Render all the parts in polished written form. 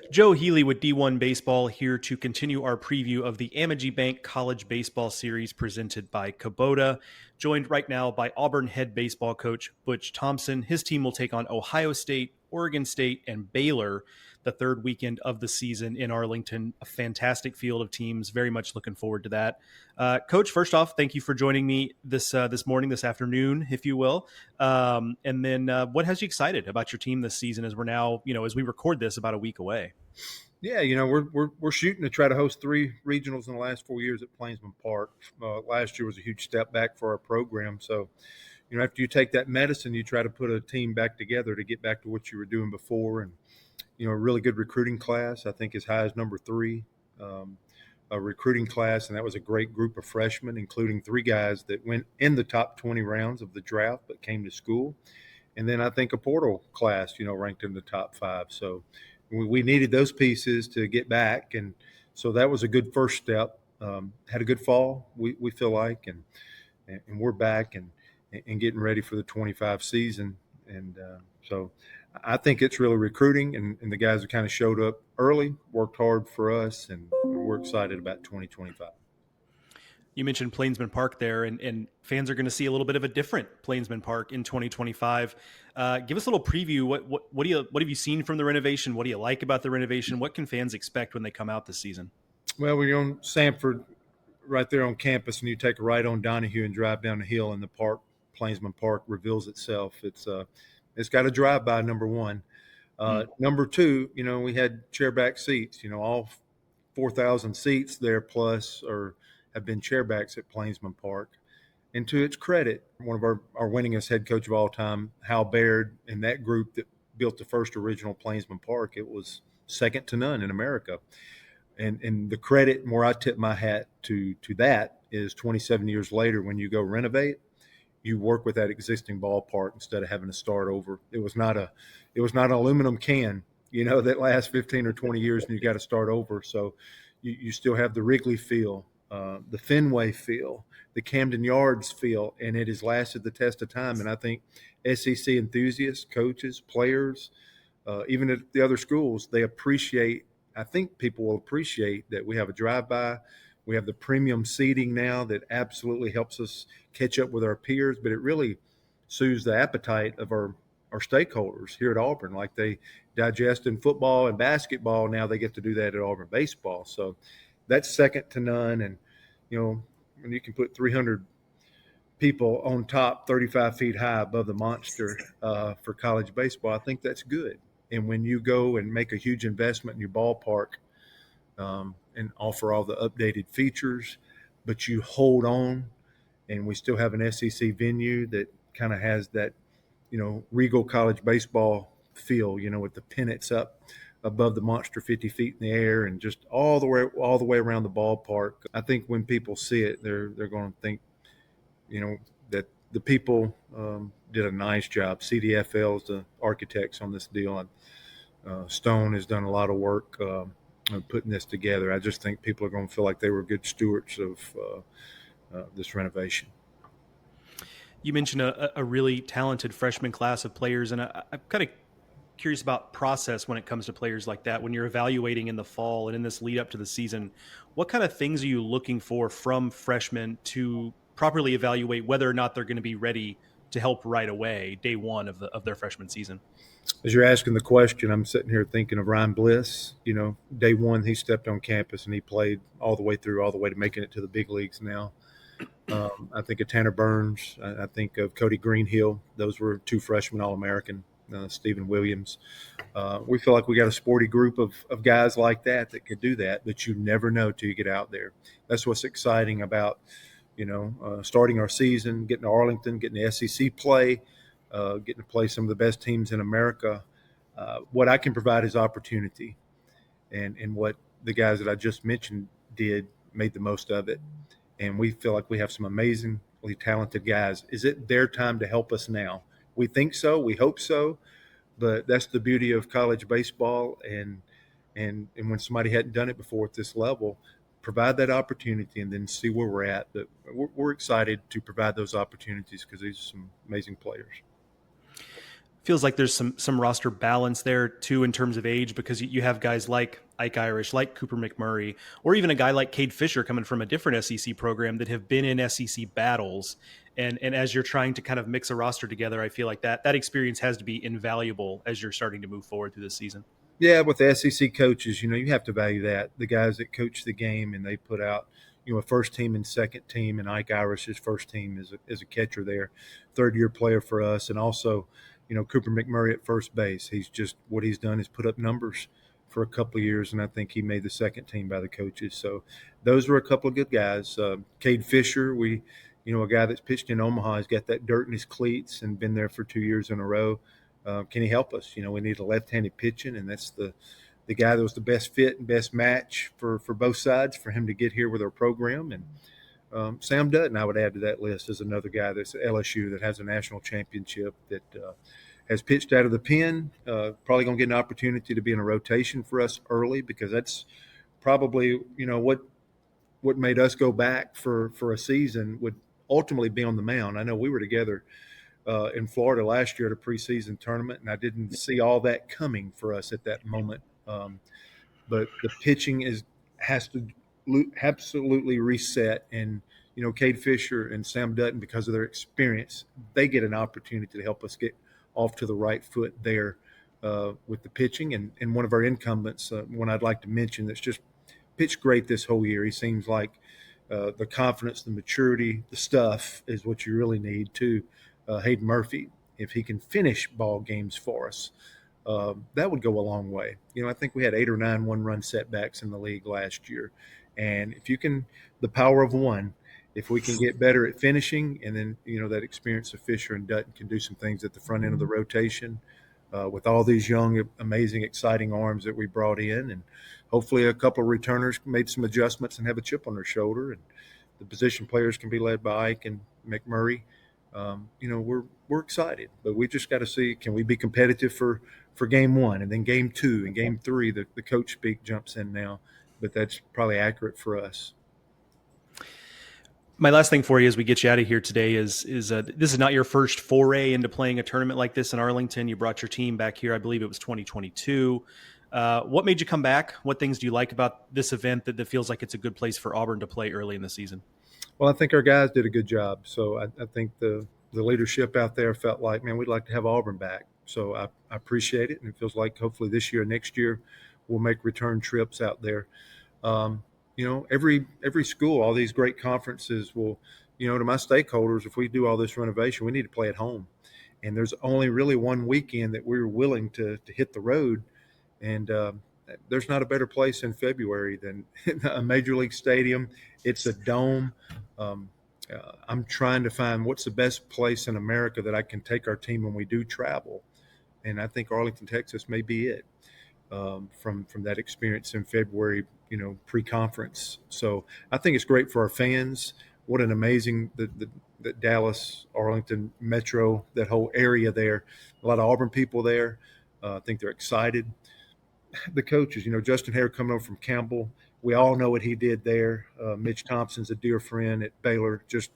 Joe Healy with D1 Baseball here to continue our preview of the Amegy Bank College Baseball Series presented by Kubota. Joined right now by Auburn head baseball coach Butch Thompson. His team will take on Ohio State, Oregon State, and Baylor the third weekend of the season in Arlington. A fantastic field of teams. Very much looking forward to that. Coach, first off, thank you for joining me this morning, this afternoon, if you will. And then what has you excited about your team this season as we're now, as we record this, about a week away? Yeah, we're shooting to try to host three regionals in the last 4 years at Plainsman Park. Last year was a huge step back for our program. So, after you take that medicine, you try to put a team back together to get back to what you were doing before. And a really good recruiting class. I think as high as number three, a recruiting class, and that was a great group of freshmen, including three guys that went in the top 20 rounds of the draft but came to school. And then I think a portal class, ranked in the top five. So we needed those pieces to get back, and so that was a good first step. Had a good fall, we feel like, and we're back and getting ready for the 25 season. And so I think it's really recruiting, and the guys that kind of showed up early, worked hard for us, and we're excited about 2025. You mentioned Plainsman Park there, and fans are going to see a little bit of a different Plainsman Park in 2025. Give us a little preview. What have you seen from the renovation? What do you like about the renovation? What can fans expect when they come out this season? Well, we're on Sanford, right there on campus, and you take a right on Donahue and drive down the hill, and the park, Plainsman Park, reveals itself. It's got a drive by, number one. Number two, we had chairback seats. All 4,000 seats there plus have been chairbacks at Plainsman Park. And to its credit, one of our winningest head coach of all time, Hal Baird, and that group that built the first original Plainsman Park, it was second to none in America. And the credit, and where I tip my hat to that, is 27 years later, when you go renovate, you work with that existing ballpark instead of having to start over. It was not an aluminum can, that lasts 15 or 20 years, and you got to start over. So you still have the Wrigley feel, the Fenway feel, the Camden Yards feel, and it has lasted the test of time. And I think SEC enthusiasts, coaches, players, even at the other schools, I think people will appreciate that we have a drive-by. We have the premium seating now that absolutely helps us catch up with our peers, but it really soothes the appetite of our stakeholders here at Auburn. Like they digest in football and basketball, now they get to do that at Auburn baseball. So that's second to none. And, when you can put 300 people on top, 35 feet high above the monster for college baseball, I think that's good. And when you go and make a huge investment in your ballpark, and offer all the updated features, but you hold on, and we still have an SEC venue that kind of has that, regal college baseball feel, with the pennants up above the monster 50 feet in the air and just all the way around the ballpark. I think when people see it, they're going to think, that the people did a nice job. CDFL is the architects on this deal, and Stone has done a lot of work putting this together. I just think people are going to feel like they were good stewards of this renovation. You mentioned a really talented freshman class of players, and I'm kind of curious about process when it comes to players like that. When you're evaluating in the fall and in this lead up to the season, what kind of things are you looking for from freshmen to properly evaluate whether or not they're going to be ready to help right away, day one of their freshman season? As you're asking the question, I'm sitting here thinking of Ryan Bliss. Day one, he stepped on campus and he played all the way to making it to the big leagues now. I think of Tanner Burns. I think of Cody Greenhill. Those were two freshmen All-American. Stephen Williams. We feel like we got a sporty group of guys like that could do that, but you never know till you get out there. That's what's exciting about, starting our season, getting to Arlington, getting to SEC play, getting to play some of the best teams in America. What I can provide is opportunity, and what the guys that I just mentioned made the most of it. And we feel like we have some amazingly talented guys. Is it their time to help us now? We think so. We hope so. But that's the beauty of college baseball. And when somebody hadn't done it before at this level, provide that opportunity and then see where we're at. But we're excited to provide those opportunities because these are some amazing players. feels like there's some roster balance there too in terms of age, because you have guys like Ike Irish, like Cooper McMurray, or even a guy like Cade Fisher coming from a different SEC program that have been in SEC battles. And as you're trying to kind of mix a roster together, I feel like that experience has to be invaluable as you're starting to move forward through this season. Yeah, with the SEC coaches, you have to value that. The guys that coach the game and they put out, a first team and second team, and Ike Irish's first team is a catcher there, third year player for us, and also, Cooper McMurray at first base. He's just what he's done is put up numbers for a couple of years, and I think he made the second team by the coaches. So those were a couple of good guys. Cade Fisher, a guy that's pitched in Omaha, has got that dirt in his cleats and been there for 2 years in a row. Can he help us? We need a left-handed pitching, and that's the guy that was the best fit and best match for both sides for him to get here with our program. And Sam Dutton, I would add to that list, is another guy that's at LSU that has a national championship that has pitched out of the pen. Probably going to get an opportunity to be in a rotation for us early, because that's probably what made us go back for a season would ultimately be on the mound. I know we were together in Florida last year at a preseason tournament, and I didn't see all that coming for us at that moment. But the pitching has to absolutely reset, and Cade Fisher and Sam Dutton, because of their experience, they get an opportunity to help us get off to the right foot there with the pitching. And one of our incumbents, one I'd like to mention, that's just pitched great this whole year. He seems like the confidence, the maturity, the stuff is what you really need too. Hayden Murphy, if he can finish ball games for us, that would go a long way. I think we had 8 or 9 one-run setbacks in the league last year. And if you can, the power of one, if we can get better at finishing, and then, that experience of Fisher and Dutton can do some things at the front end of the rotation with all these young, amazing, exciting arms that we brought in. And hopefully a couple of returners made some adjustments and have a chip on their shoulder. And the position players can be led by Ike and McMurray. We're excited, but we just got to see, can we be competitive for game 1, and then game 2 and game 3, the coach speak jumps in now, but that's probably accurate for us. My last thing for you as we get you out of here today is this is not your first foray into playing a tournament like this in Arlington. You brought your team back here, I believe it was 2022. What made you come back? What things do you like about this event that feels like it's a good place for Auburn to play early in the season? Well, I think our guys did a good job. So I think the leadership out there felt like, man, we'd like to have Auburn back. So I appreciate it. And it feels like hopefully this year, next year, we'll make return trips out there. Every school, all these great conferences will, to my stakeholders, if we do all this renovation, we need to play at home. And there's only really one weekend that we're willing to hit the road. And there's not a better place in February than a major league stadium. It's a dome. I'm trying to find what's the best place in America that I can take our team when we do travel. And I think Arlington, Texas may be it from that experience in February, pre-conference. So I think it's great for our fans. What an amazing, the Dallas, Arlington metro, that whole area there. A lot of Auburn people there. I think they're excited. The coaches, Justin Hare coming over from Campbell, we all know what he did there. Mitch Thompson's a dear friend at Baylor. Just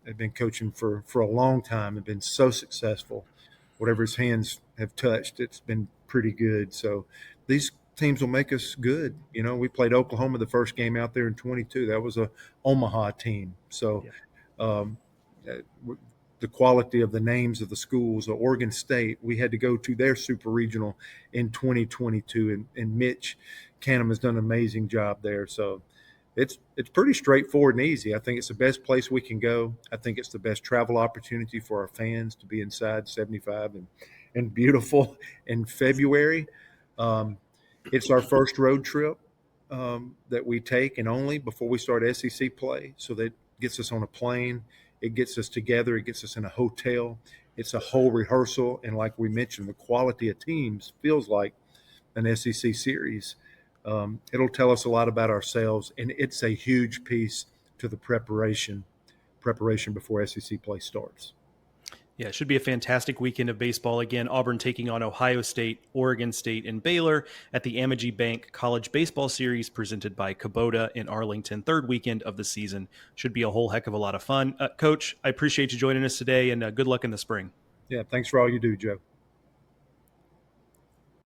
had been coaching for a long time and been so successful. Whatever his hands have touched, it's been pretty good. So these teams will make us good. We played Oklahoma the first game out there in 22. That was a Omaha team. So the quality of the names of the schools, Oregon State, we had to go to their super regional in 2022, and Mitch Canham has done an amazing job there. So it's pretty straightforward and easy. I think it's the best place we can go. I think it's the best travel opportunity for our fans to be inside 75 and beautiful in February. It's our first road trip that we take, and only before we start SEC play. So that gets us on a plane. It gets us together. It gets us in a hotel. It's a whole rehearsal. And like we mentioned, the quality of teams feels like an SEC series. It'll tell us a lot about ourselves, and it's a huge piece to the preparation before SEC play starts. Yeah, it should be a fantastic weekend of baseball. Again, Auburn taking on Ohio State, Oregon State, and Baylor at the Amegy Bank College Baseball Series presented by Kubota in Arlington. Third weekend of the season. Should be a whole heck of a lot of fun. Coach, I appreciate you joining us today, and good luck in the spring. Yeah, thanks for all you do, Joe.